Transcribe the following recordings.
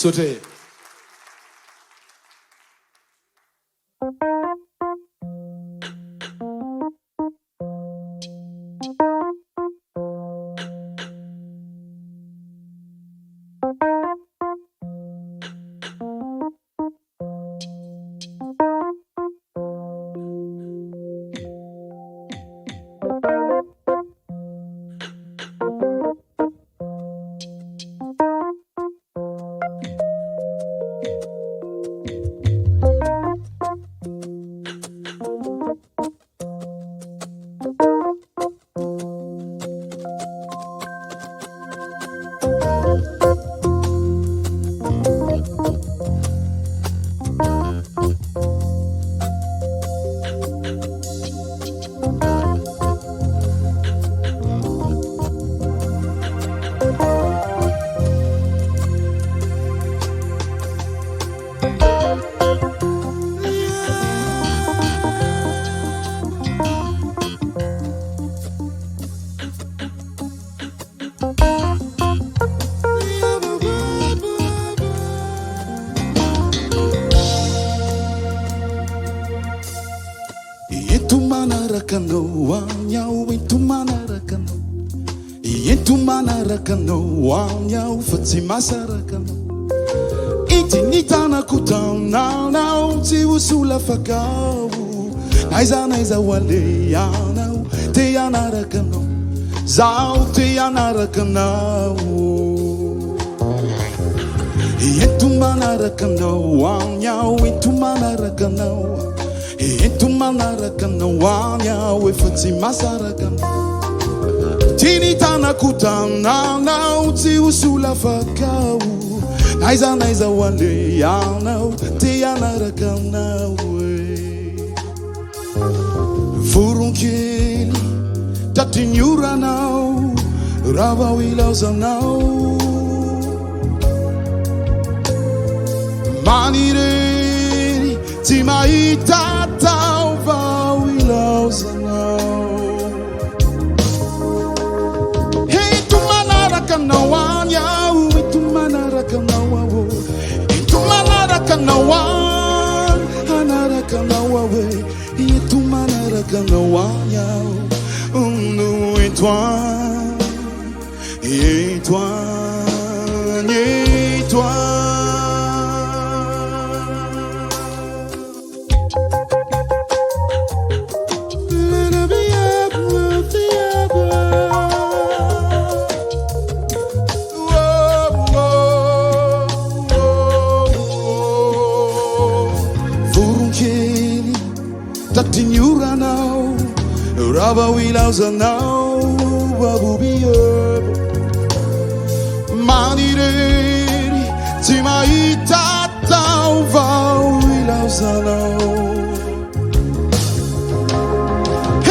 Sauter. manaraka anao anao fa tsy masaraka anao ity nitanako taonanao tsy hosola fakao aiza ho ale anao te anaraka anao zaho te anaraka anao ento manaraka anao anao ento manaraka anao ento manaraka anao anao efa tsy masaraka anao ty nitanako taonanao tsy hosola fakao aiza ho ale anao te anaraka anao voronkely tatriny oranao raha vao ilaozanao manirery tsy mahita tao vao ilaozanao ento manaraka anao anao ento manaraka anao ento manaraka anao anaraka anao awe ento manaraka anao anao no étoile étoile étoile tatriny oranao raha vao ilaozanao babobiebo manirery tsy mahita tao vao ilaozanao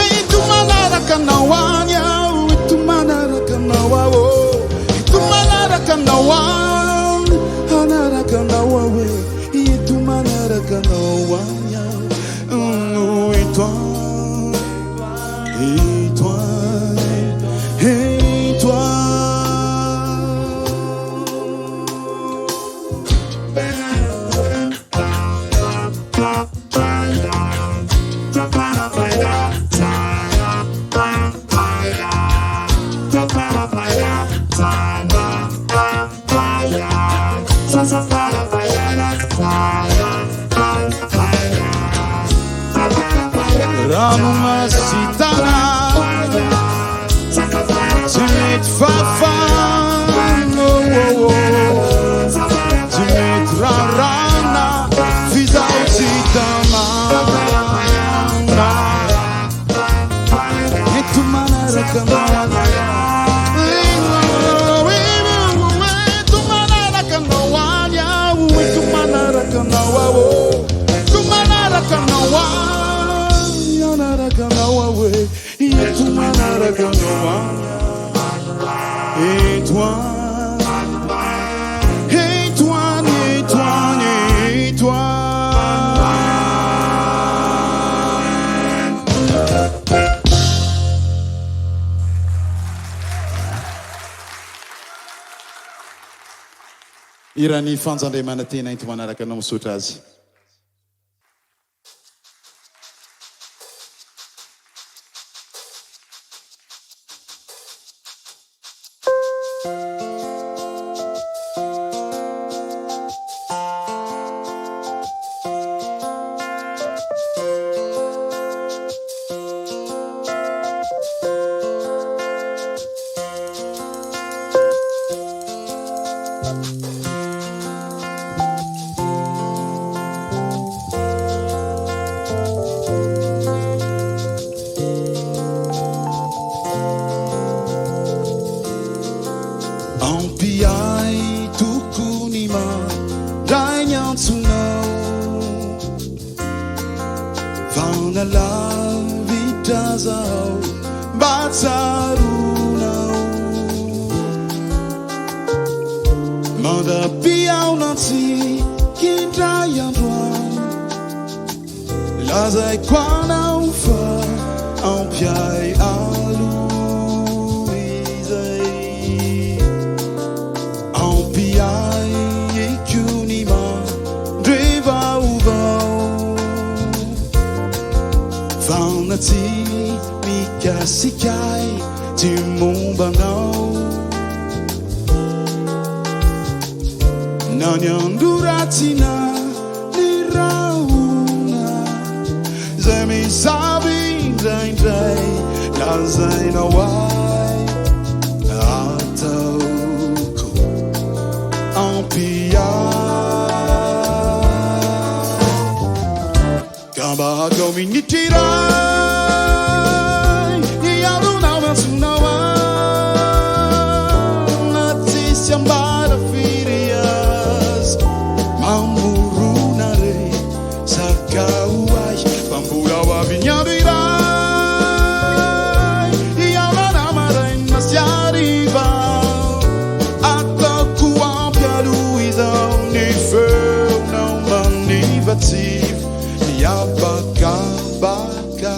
ento manaraka anao anao ento manaraka anao ao ento manaraka anao anaraka anao awe ento manaraka anao anao rano masitana tsy mety fafana tsy mety rarana fizaho tsy tamana ento manaraka anao ento manaraka anao anao ento manaraka anao ento manaraka anao manaraka anao awe ento manaraka anao étoile étoile étoile étoile irany fanjandriamanantena ento manaraka anao misaotra azy Nanyanduratina nirauna Zemi sabi dai dai Lazaina wai Atauko Ampia Kamba kominitirai Iaduna matsunawa Natisiambara firias Mamurunare Sakauai Pambura wavinyavirai Iamana marain nasiariva Atakuampia luisa Nifeu não manivativ Yabaka baka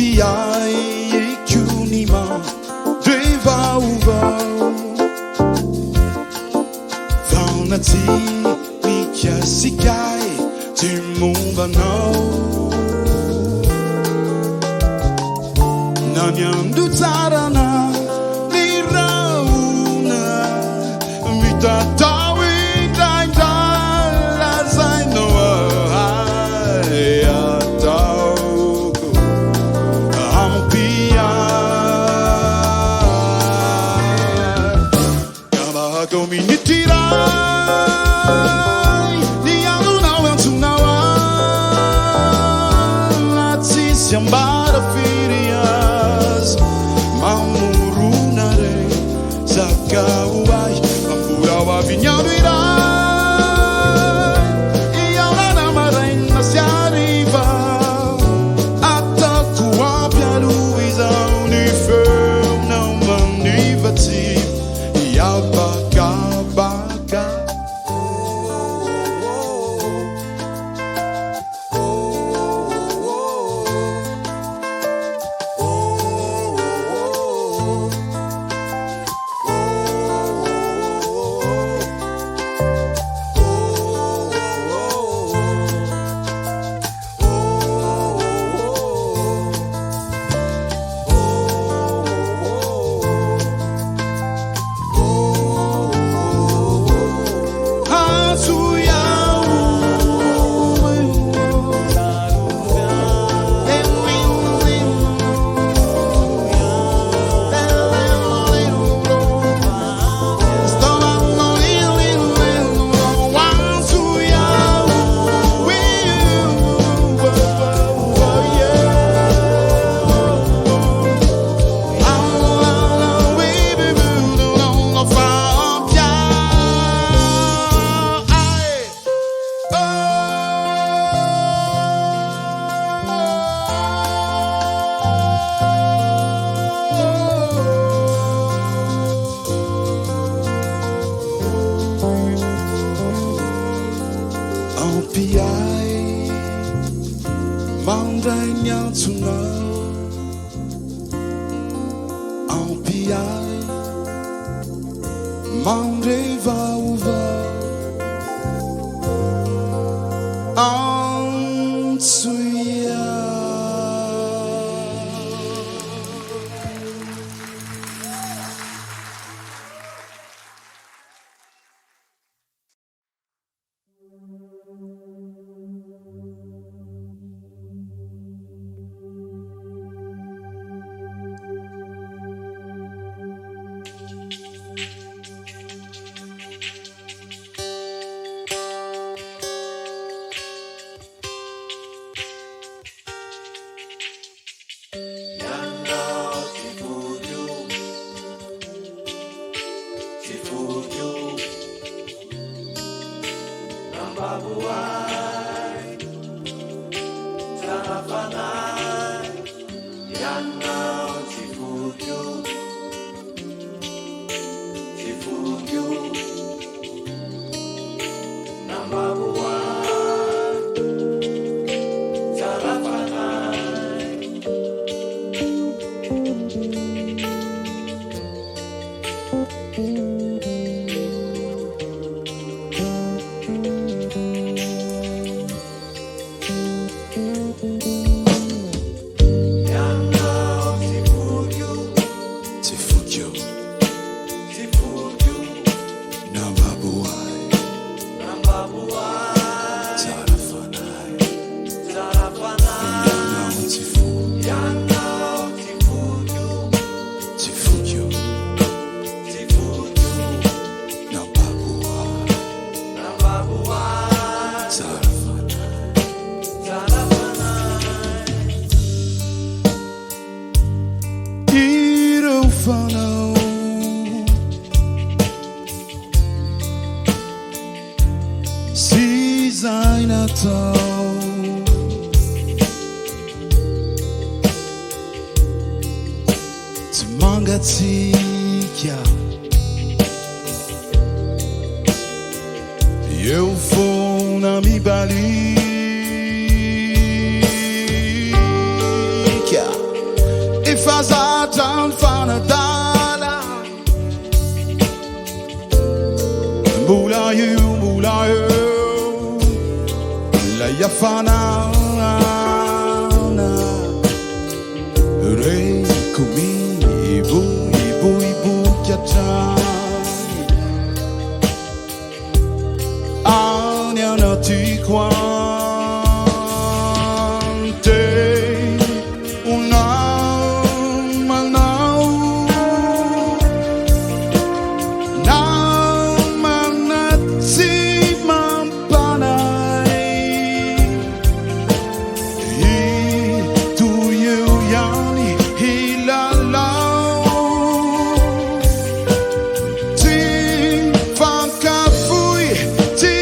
Ampiai kunima Deva uva Vanati Mikya sikai Timumba no Nanyandu tarana Nirauna Mitatawi Daindala Zainoa Ayatauko Ampia Yamago minitira Siambara firias Mamurunare Sakauai Mampura wavinyavirai Ialana marain nasiariva Atakuapia luisa Unifeu não manivativ Iabaka baka Eu vou na mi balica e faz a tanfanadala. Mula eu, la yafana. Rei comigo, ibu hatrany. Anao ante unao manao na manatsi mampanay ituyo yani hilalau ti fankafuy ti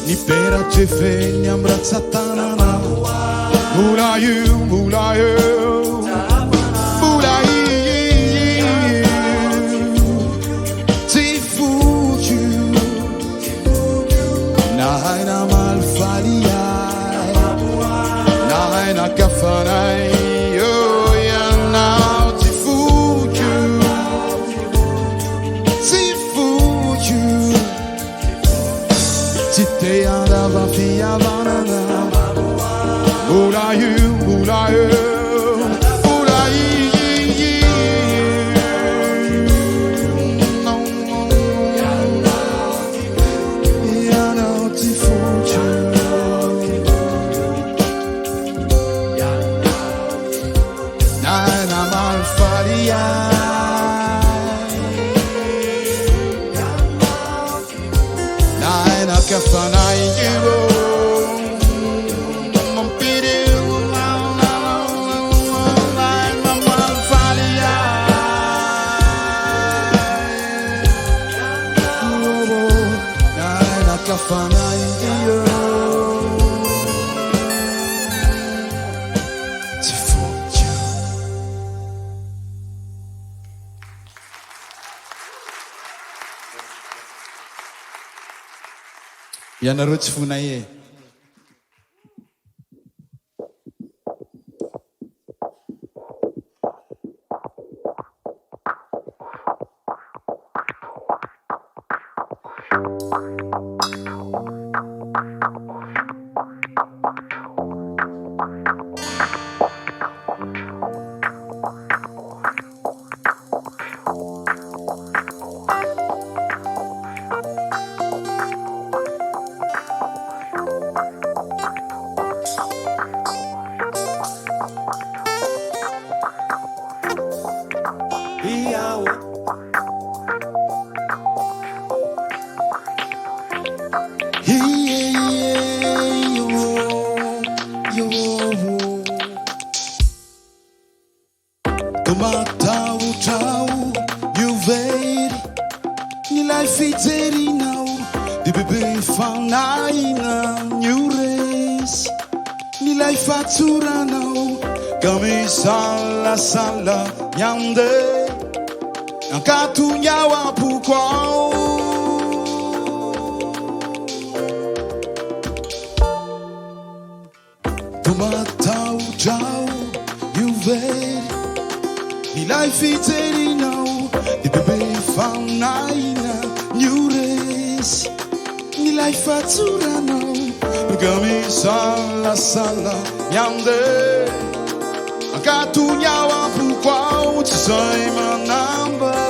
ni pera te feny amratsatanana. Mula you, ti fuju na haina malfaliai na haina kafanai. Oh yeah, now ti fuju ti te andava via banana. Mula you, ianareo tsy fonay e. Misalasala nyande Nkatunya pourquoi Tomatau jau Juvel Ilai fiteri now The baby found nine New race Nilai fatura now Misalasala Yande Nkatunya pourquoi Tu sais mon number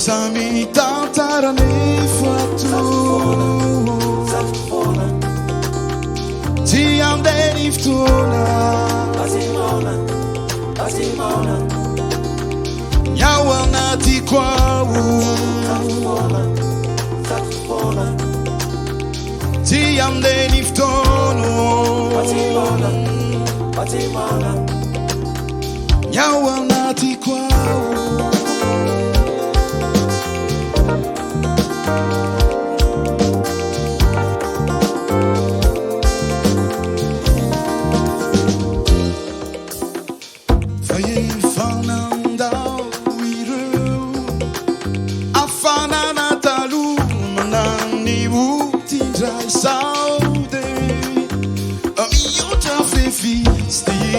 Sami tantarani fatu Ti ande niftuna Azimona Nyawana ti kwawu Ti ande niftunu Azimona Nyawana ti kwawu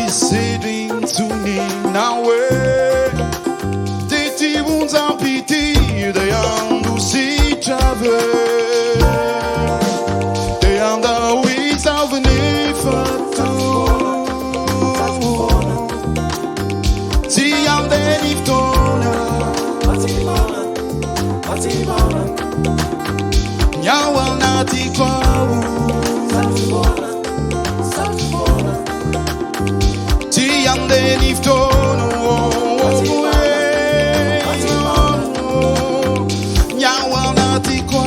Sitting to me now, Titi wounds en pity, they are to see travel, they are the weeks of an ifatu. See, I'm the Niftona, Yawana Tikwa. Ande niftono Nyawana tikwa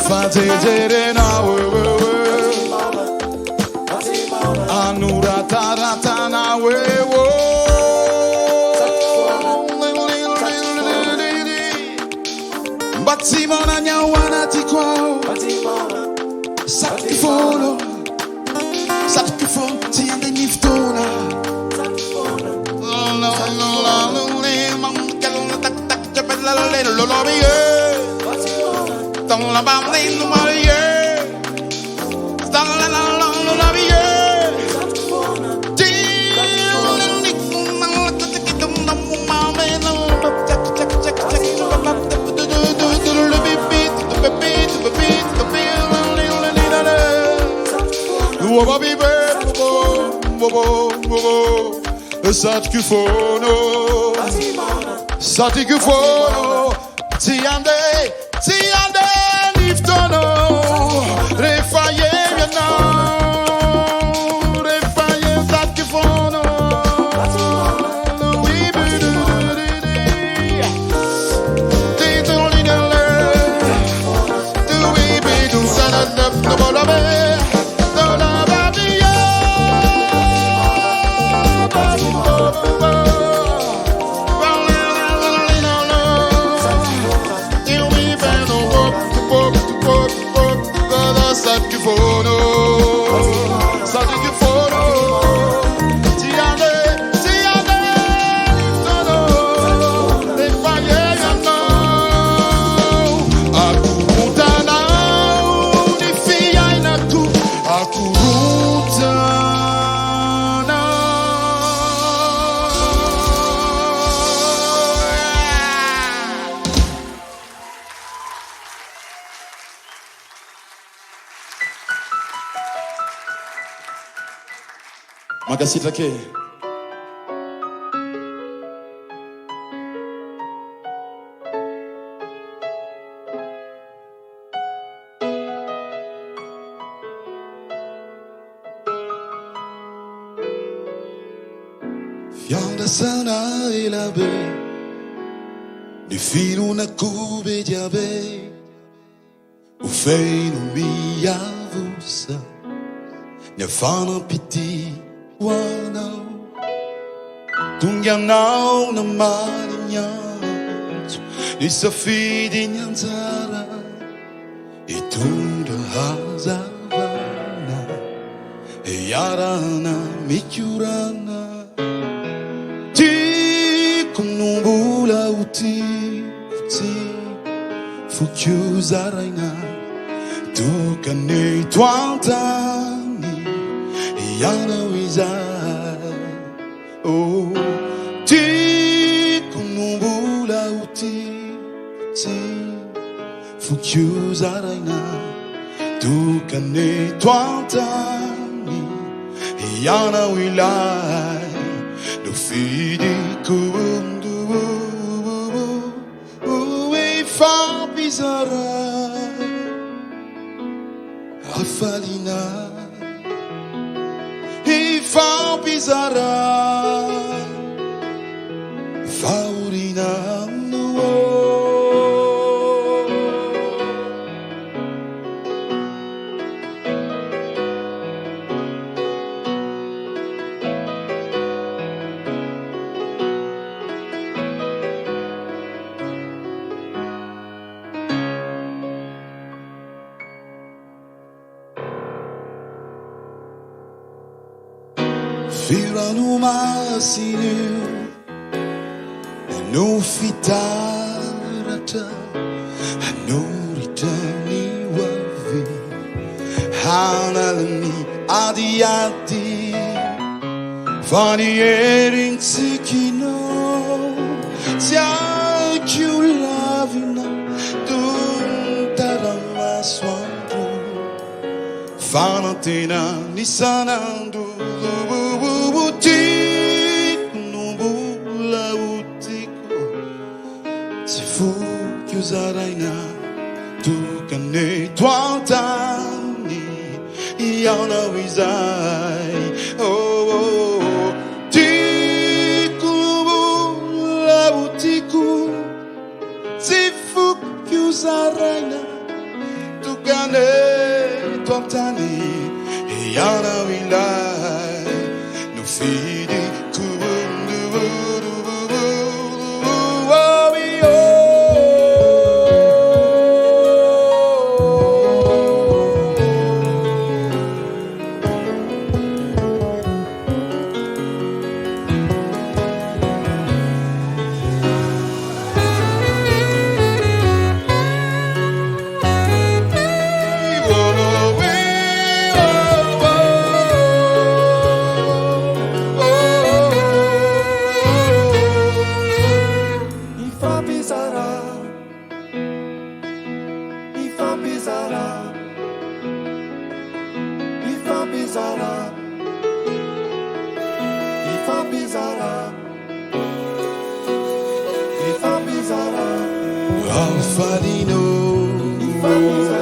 Fatetere na Anurata rata na wewo Batimona nyawana tikwao Sakifono Sakifono tiende niftona Dans la bande nous marier dans la vie Satikfono tiande liftono refaye na refaye satikfono we do Magasitake. Fianda sana ilabe Ni fino na cube diabe O feno mi avusa Ne fana piti Wanao Tungyanao na marinyanto Ni safidi nyanzara Itunda hazavana E yarana mikurana Ti kunumbula uti Fukyuzaraina Tukane twantani Yana oh, ti kunumbula uti fukyuzaraina tukane twantani yana wilai nofidiko we fabizara afalina Faubizara Faurina Firano masinu Nofitarata Anoritani wavi Hanalani adiati Fani erin tsikino Siakulavina Duntarama swandu Fanatina nisanandu Zaraina tu kane twantani yana wizai oh tiku la butiku sifu zaraina tu hatrany iana ilay nofidiko Alfadino, Paulino,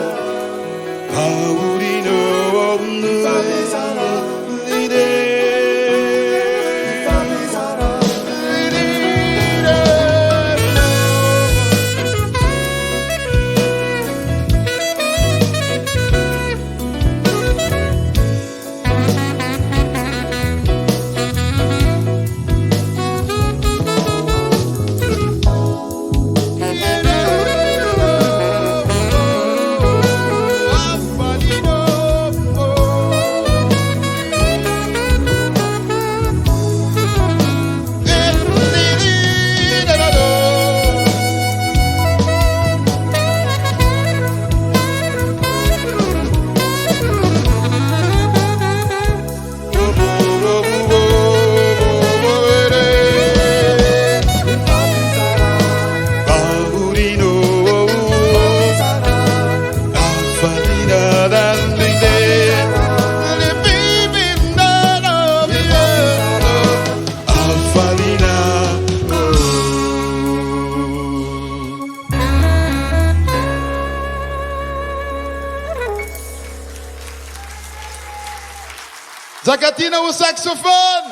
Njakatiana au saxophone.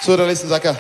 Suara listen Zaka.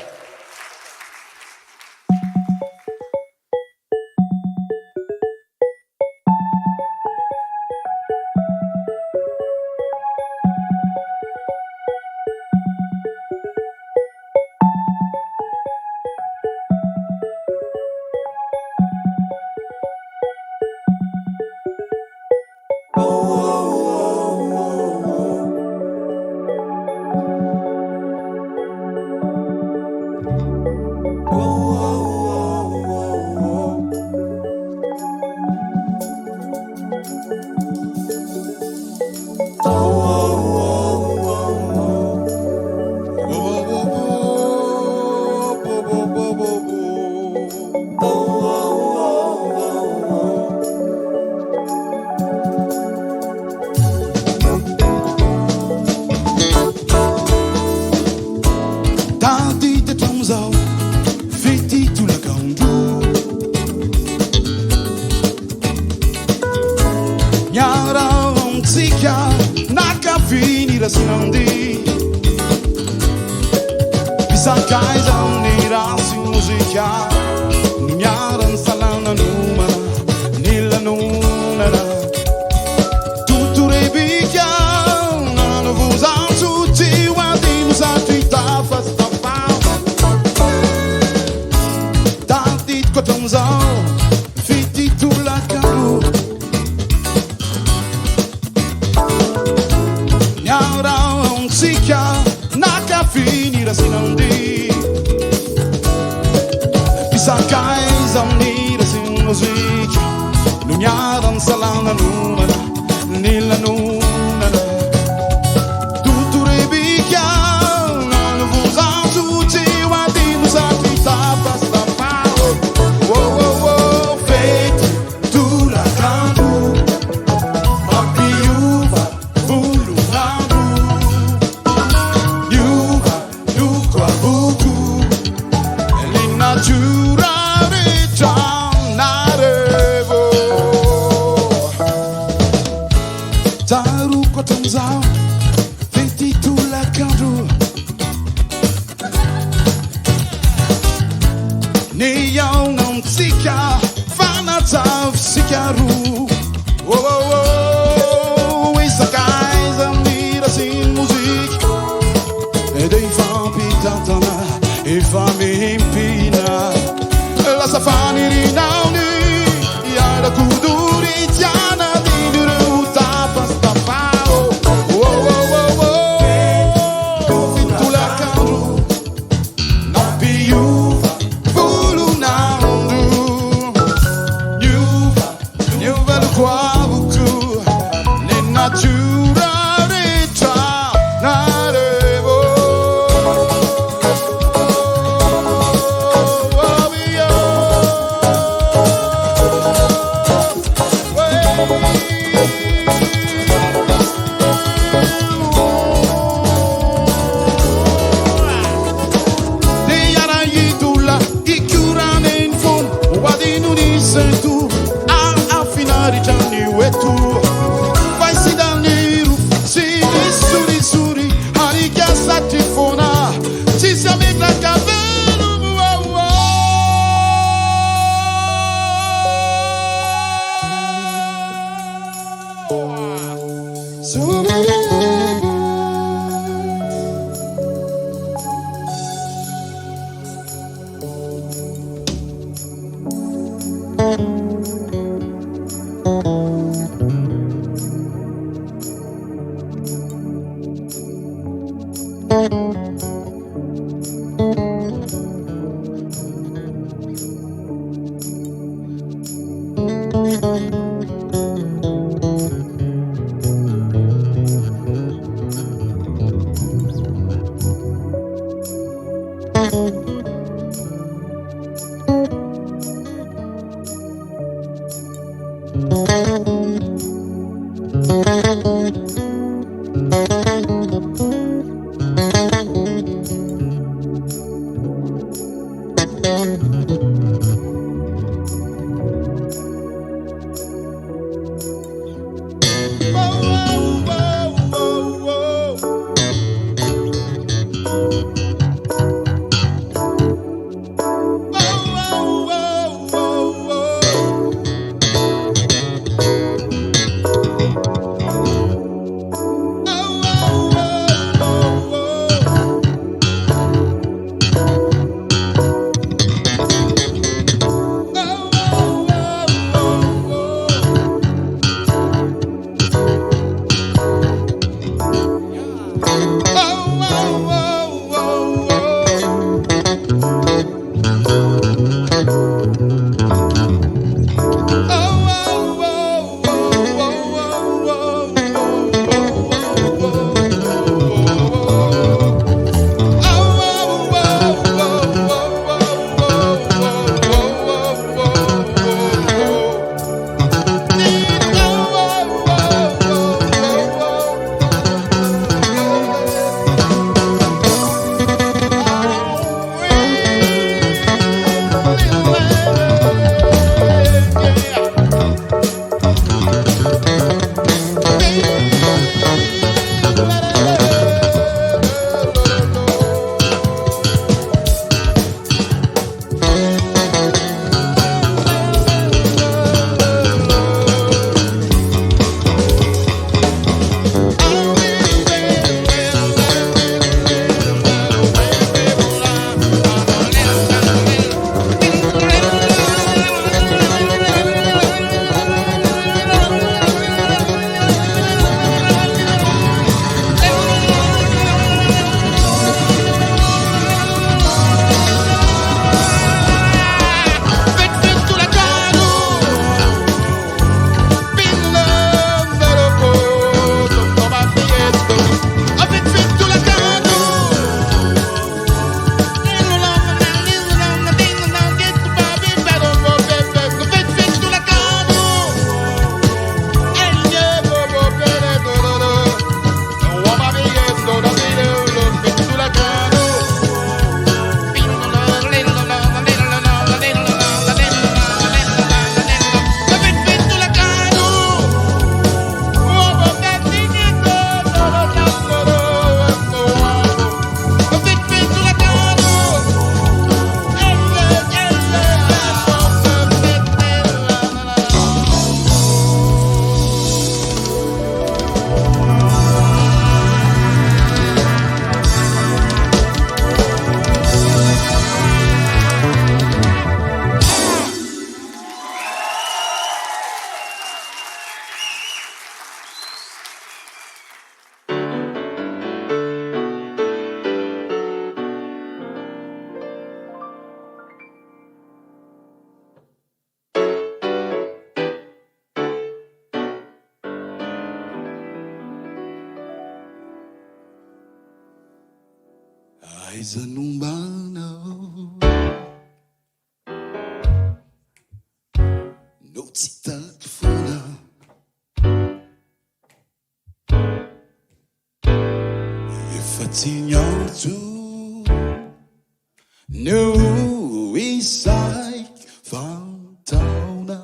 Fety tolakandro miarahantsika nakafinirasinandy pisakaiza amin'ny rasy mozika miarany salananomana nilanonana totorebika nanovozantsoty hoadino satytafastafao tatitiko atramizao fety tolakandro miarahantsika nakafinirasinandy pisakaiza amin'ny rasy mozika no miarany salananomana nilanonana totorebika nanovozantsoty hoadino satytafastafao fety tolakandro mampiova volonandro miova loko avoko le natura rehetranarevo tsaroko atramizao fety tolakandro neaonantsika fanatsavisika ro Aiza nombanao no tsy taky foana efa tsy niantso no isaiky fantaona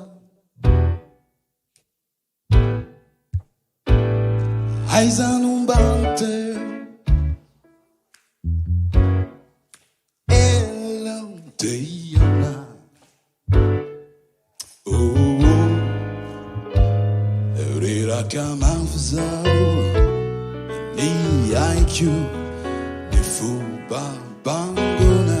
aiza nombano teo Diana, oh, rira kamafzao. you ni fomba bangona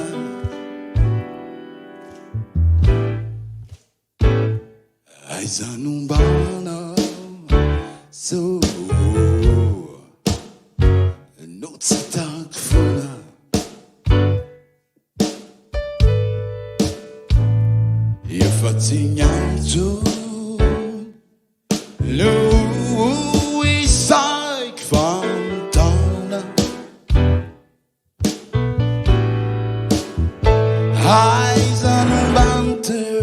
aizanumbana so no tsy tako fona efa tsy niantso no isaiko fantaona aizanumbana teo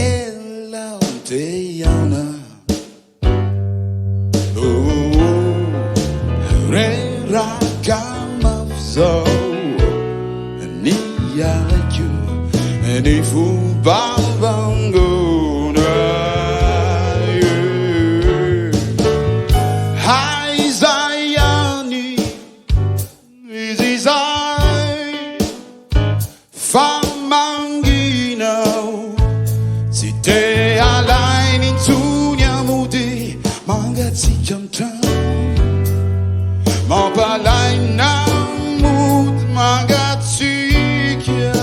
elaonteana rerakamazo niaku ni fomba bangona aizaiani izizai famanginao tsy te alainy ntsony amody mangatsikamtrano mampalaina mody mangatsika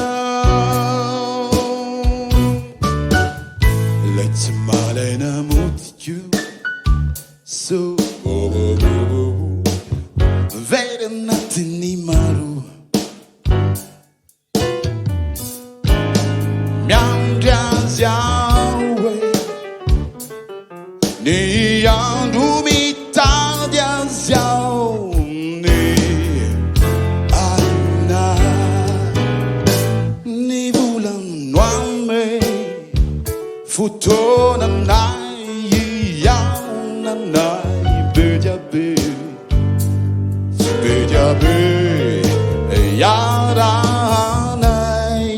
letsy malainamodiko so very natiny maro miandry azy awe ny andro mitady azy ao ny ana ny volano ame fotoana nay iaonanay be diabe be diabe iaranay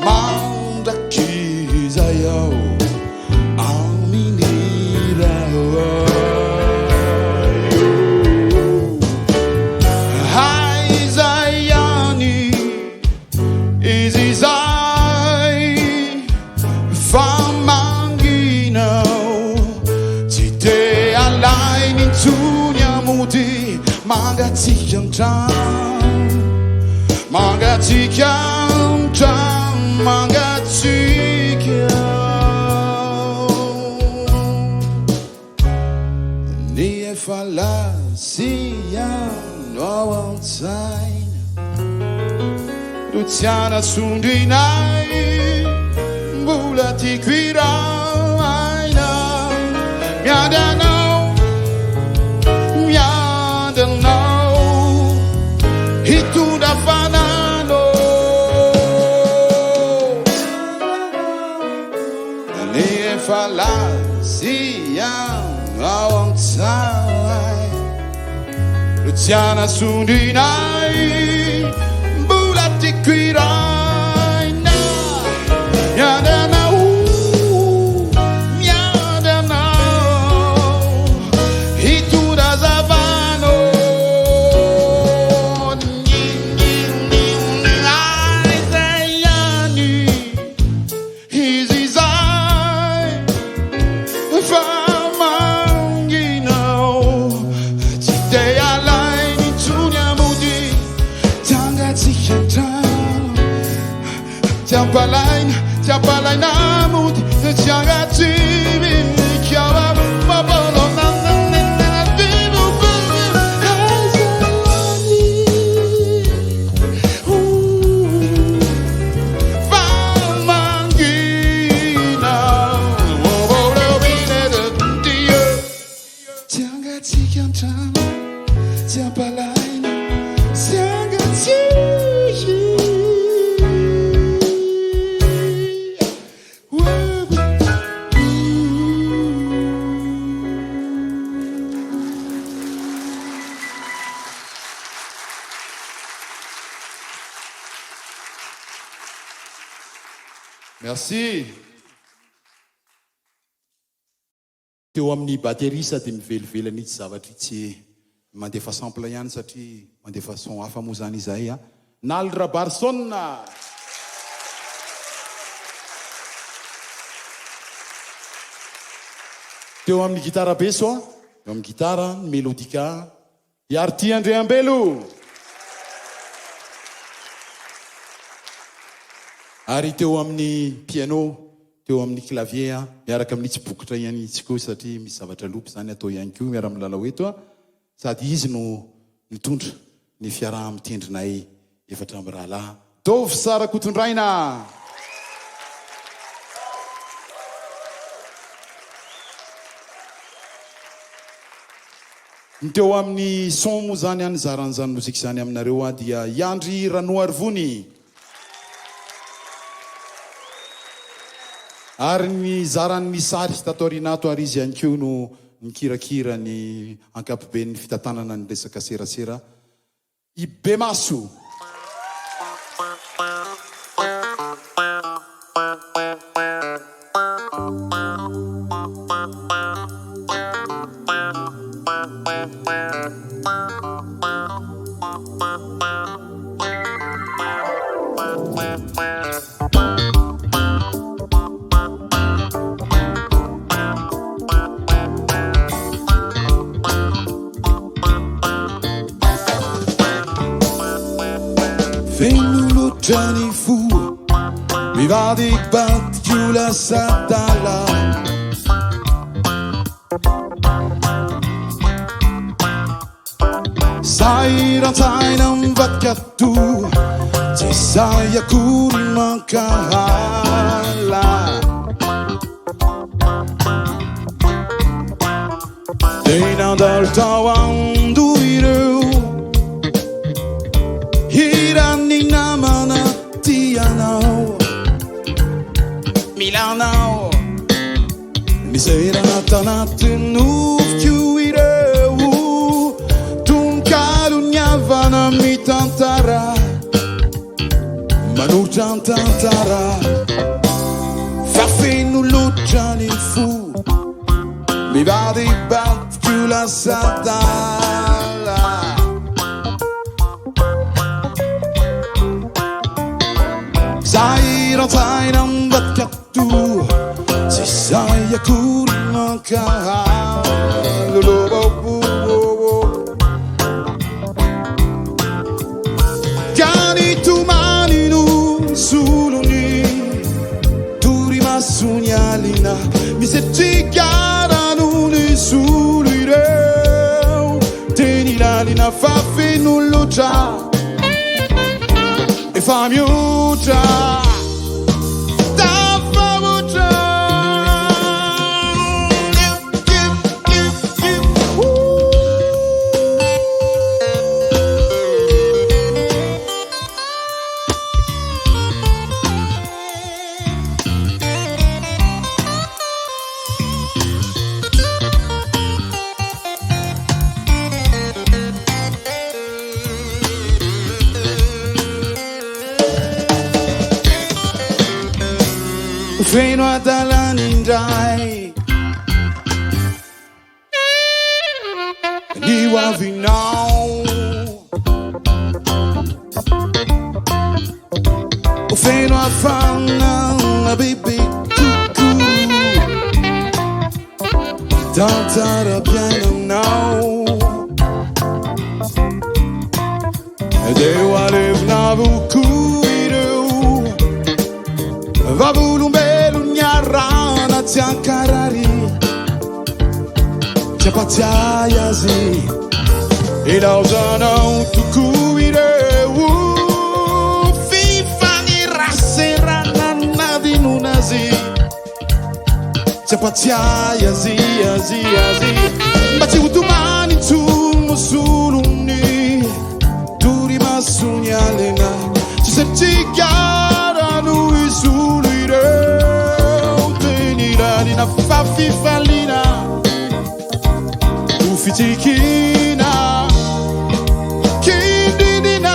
mandrakizay ao aminira aizay ani izy zay famanginao tsy te alainy ntsony amody mangatsika amtrano mangatsika amtrano mangatsika ny efa lasiano ao antsaina lotsiana sondrinay mbola tiako iraina miady anao miady anao hitondra fanano ny efa lasiano ao antsay lotsiana sondrinay mbola tiako iraina miady anao miady anao hitondra zavano aizay ani izy zay famanginao tsy te alainy ntsony amody tangatsika antrano tiampalaina amody tiangatsirikava Merci. Teo amin'ny baterisa dia mivelivelana itsy zavatra itsy mandefa sample ihany satria mandefa son hafa moa zany izay a. Naldra Barsonna. Teo amin'ny gitara beso a eo amin'ny gitara ny melodika iary ty Andreambelo ary teo amin'ny piano teo amin'ny clavier miaraka amin'ny tsy bokotra ihany tsy koa satria misy zavatra lopy zany atao ihany koa miara milalao eto sady izy no mitondra ny fiaraha-mitendrinay efatra amin'ny rahalahy dovy sara kotondraina ny teo amin'ny son moa zany any zaran'izany mozika zany aminareo dia Iandry Ranoarivony ary ny zaran'ny sary tatorinato ary izy ihany koa no mikirakira ny ankapoben'ny fitantanana ny resaka serasera i Bemaso feno loatra ny fo mivady batiko lasa dala zay rantsaina mivadika to tsy zay akory mankahala tena andalo tao ando ireo hirany namana ty anao milanao miserana tanaty nofiko ireo tonkalo ny avana mitantara manotra ny tantara fa feno loatra ny fo mivady batiko lasa dala zay rantsaina mivadika to tsy zay akory mankahala gany tomanino solony torimasony alina misetrikarano ny solo ireo teny lalina fa feno loatra efa mihoatra feno adalany indray ny hoavinao feno afana bebe koko tantara piainanao deo alevina voko ireo vavolombelo nyarana tsy ankarary tsy ampatsiay azy ilaozanao toko ireo fifaniraserana nadinonazy tsy ampatsiay azy mba tsy hotomany ntsomo solony torimasony alena tsy setrikarano isolo ireo teny lalina fa fifalina ufitikina kindidina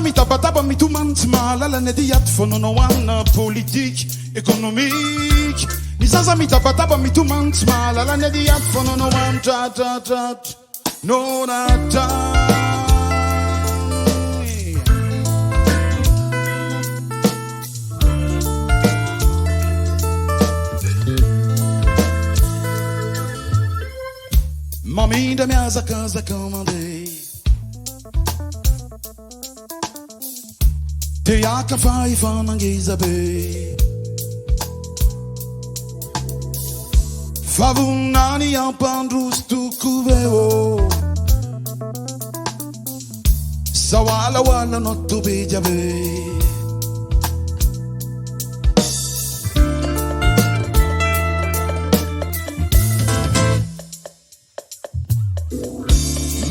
Mitabataba mituman malala ne diat fono wana politique économique. Nisaza mitabataba mituman malala ne diat fono wan tat no nata. Mami da minha casa comandei. Te yaka fai fanangiza be. Favunani ampandrus tu kuveo. Sawala wala not to be jabe.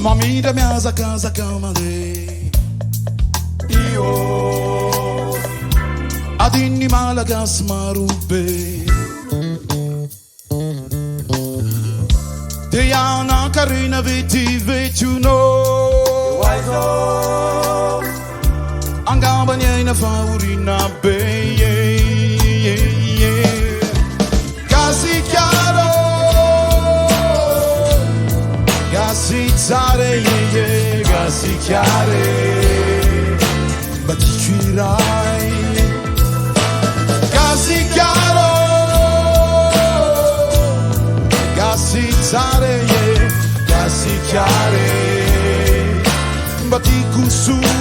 Mami da minha casa comandei. Io adini malagas marube. Te yana carina veti no. Angamba niena faurina be. Casi chiaro. gasyTsara, gasyTsara, baticuirai. Gasychiaro, gasyTsara, gasyTsara, batikusua.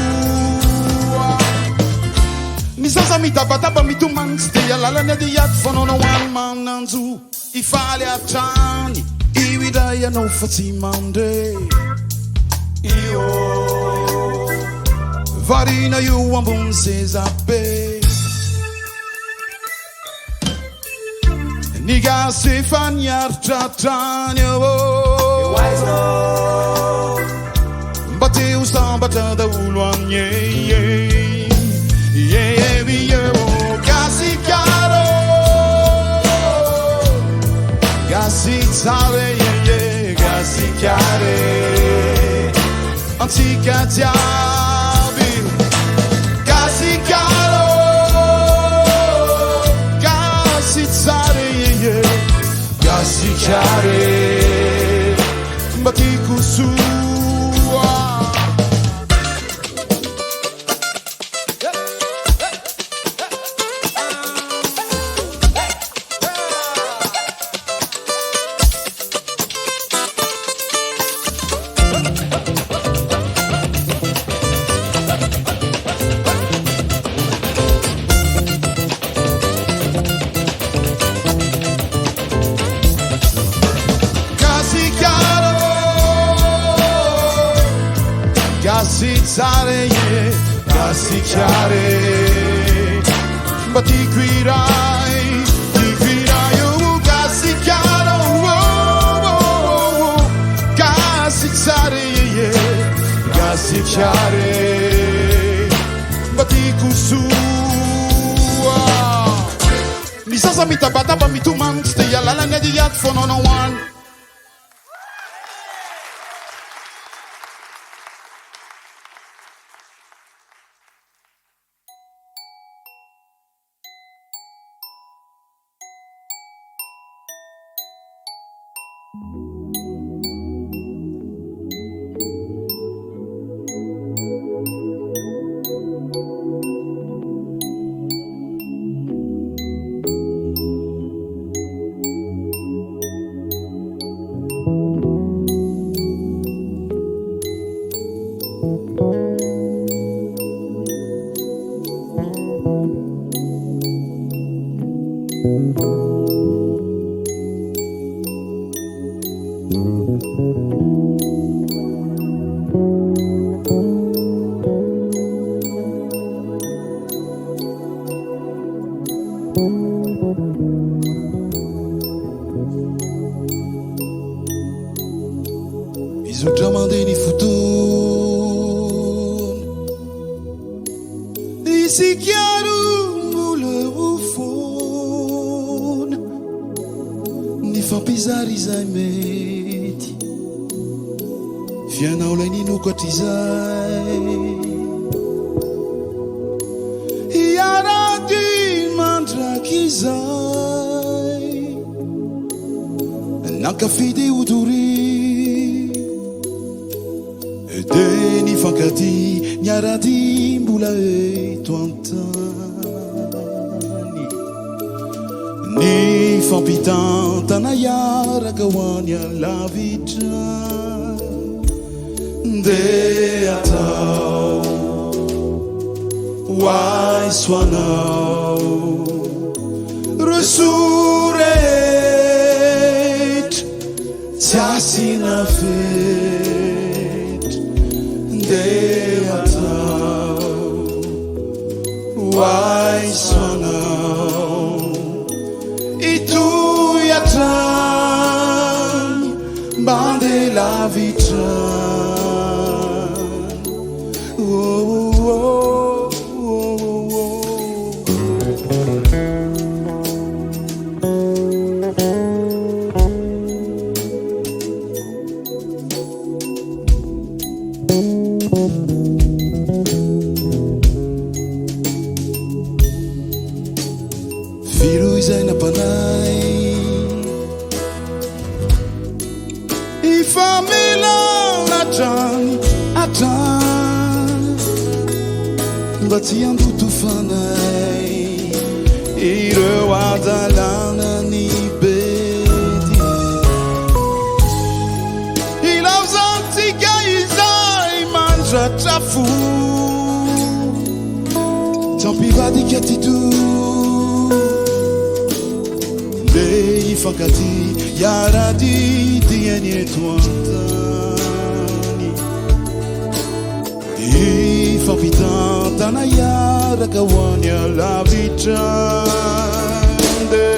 Nisaza mitabataba mituman stia lalana diat fono no one man nanzu. Ifale hatrany iwiray anao fa tsy mande. Io varina io ambony seza be. Ny gasy efa niaritra hatrany mba te ho sambatra daholo amin'ny gasychiaro, gasyTsara, gasychiaro, antsika jiaby. Gasychiaro, gasyTsara, gasychiaro, mba tiako soa. gasyTsara, gasychiaro, mba tiquirai, oh gasychiaro, gasyTsara, gasychiaro, mba tiako soa. Ny sasa mitabataba mitomany tsy te hialalana diaty foana no hoany. Mizotra mandeny fotony isikiaro mbola ho foana ny fampizary izay mety fianao lay ninoko hatrizay iarady mandraky izay nankafidy odory de ny fankady niarady mbola eto antany ny fampitantana iaraka ho any alavitra de atao hoay soanao resorehetra tsy asina fetra de atao hoay soanao itoy hatrany mande lavitra Firo izay nampanay ifamelana hatrany hatrany mba tsy andotofanay ireo adalana ny bety ilaozantsika izay mandratra fo tsy ampivadika tito fankady iarady diany eto antany ifampitantana iaraka ho any alavitra de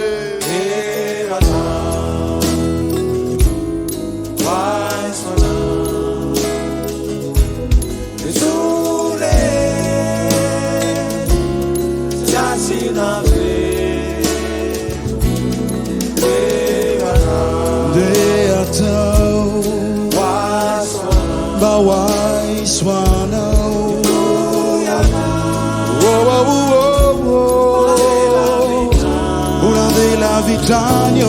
atao hoay soanao resorehetra tsy asina hoay soanao una de la vitania